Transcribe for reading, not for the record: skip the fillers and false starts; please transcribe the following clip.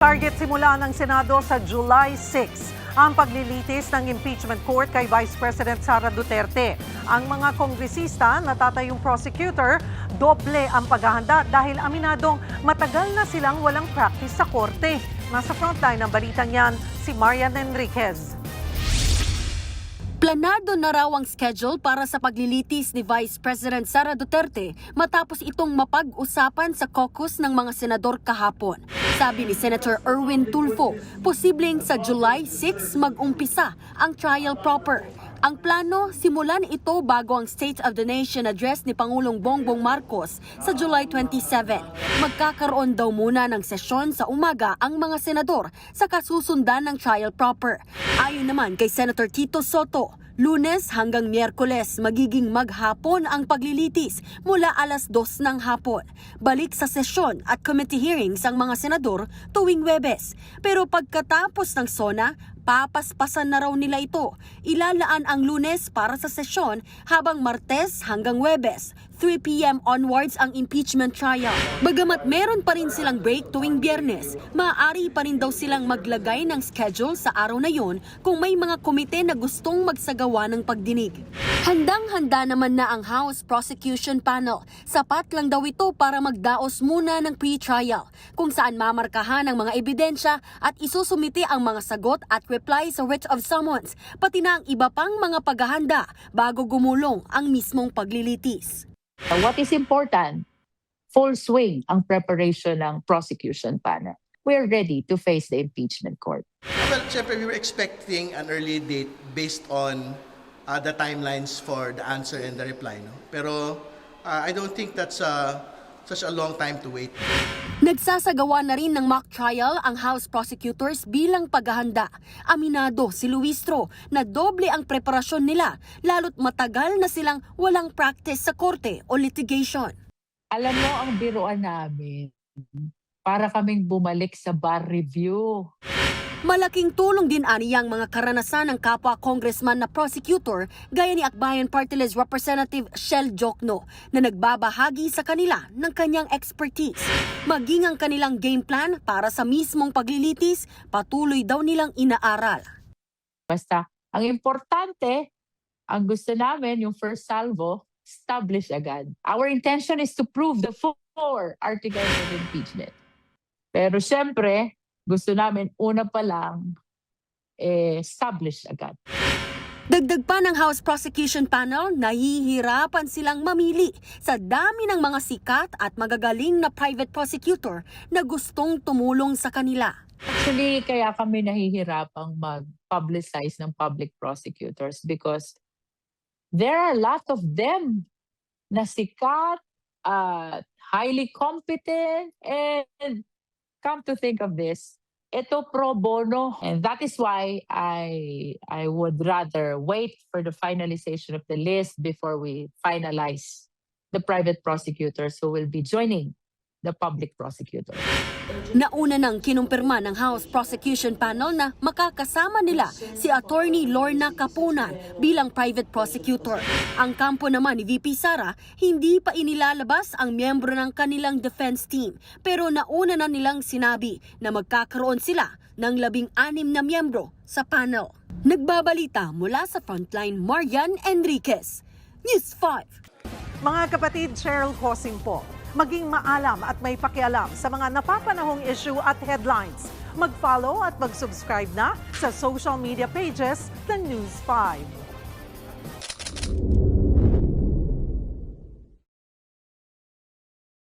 Target simula ng Senado sa July 6 ang paglilitis ng impeachment court kay Vice President Sara Duterte. Ang mga kongresista na tatayong prosecutor, doble ang paghahanda dahil aminadong matagal na silang walang practice sa korte. Nasa frontline ng balitang yan, si Marian Enriquez. Planado na raw ang schedule para sa paglilitis ni Vice President Sara Duterte matapos itong mapag-usapan sa caucus ng mga senador kahapon. Sabi ni Senator Erwin Tulfo, posibleng sa July 6 mag-umpisa ang trial proper. Ang plano, simulan ito bago ang State of the Nation address ni Pangulong Bongbong Marcos sa July 27. Magkakaroon daw muna ng sesyon sa umaga ang mga senador sa kasusundan ng trial proper. Ayon naman kay Senator Tito Soto, Lunes hanggang Miyerkules magiging maghapon ang paglilitis mula alas 2 ng hapon. Balik sa sesyon at committee hearings ang mga senador tuwing Huwebes. Pero pagkatapos ng SONA, papaspasan na raw nila ito. Ilalaan ang Lunes para sa sesyon habang Martes hanggang Huwebes, 3 p.m. onwards ang impeachment trial. Bagamat meron pa rin silang break tuwing Biyernes, maaari pa rin daw silang maglagay ng schedule sa araw na yon kung may mga komite na gustong magsagawa ng pagdinig. Handang-handa naman na ang House Prosecution Panel. Sapat lang daw ito para magdaos muna ng pre-trial, kung saan mamarkahan ang mga ebidensya at isusumite ang mga sagot at reply sa writ of summons, pati na ang iba pang mga paghahanda bago gumulong ang mismong paglilitis. What is important? Full swing ang preparation ng prosecution panel. We're ready to face the impeachment court. Well, syempre, we were expecting an early date based on the timelines for the answer and the reply. No? Pero I don't think that's such a long time to wait. Nagsasagawa na rin ng mock trial ang House prosecutors bilang paghahanda. Aminado si Luistro na doble ang preparasyon nila lalo't matagal na silang walang practice sa korte o litigation. Alam mo ang biruan namin, para kaming bumalik sa bar review. Malaking tulong din aniyang mga karanasan ng kapwa congressman na prosecutor gaya ni Akbayan Party List Representative Shell Jokno na nagbabahagi sa kanila ng kanyang expertise. Maging ang kanilang game plan para sa mismong paglilitis, patuloy daw nilang inaaral. Basta, ang importante, ang gusto namin, yung first salvo, establish agad. Our intention is to prove the 4 articles of impeachment. Pero syempre, gusto namin una pa lang establish agad. Dagdag pa ng House Prosecution Panel, nahihirapan silang mamili sa dami ng mga sikat at magagaling na private prosecutor na gustong tumulong sa kanila. Actually, kaya kami nahihirapang mag-publicize ng public prosecutors because there are a lot of them na sikat, highly competent, and come to think of this, ito pro bono, and that is why I would rather wait for the finalization of the list before we finalize the private prosecutors who will be joining the public prosecutor. Nauna nang kinumpirma ng House Prosecution Panel na makakasama nila si Attorney Lorna Capunan bilang private prosecutor. Ang kampo naman ni VP Sara, hindi pa inilalabas ang miyembro ng kanilang defense team, pero nauna na nilang sinabi na magkakaroon sila ng 16 na miyembro sa panel. Nagbabalita mula sa Frontline, Marian Enriquez, News 5. Mga kapatid, Cheryl Hosing po. Maging maalam at may pakialam sa mga napapanahong issue at headlines. Mag-follow at mag-subscribe na sa social media pages ng News 5.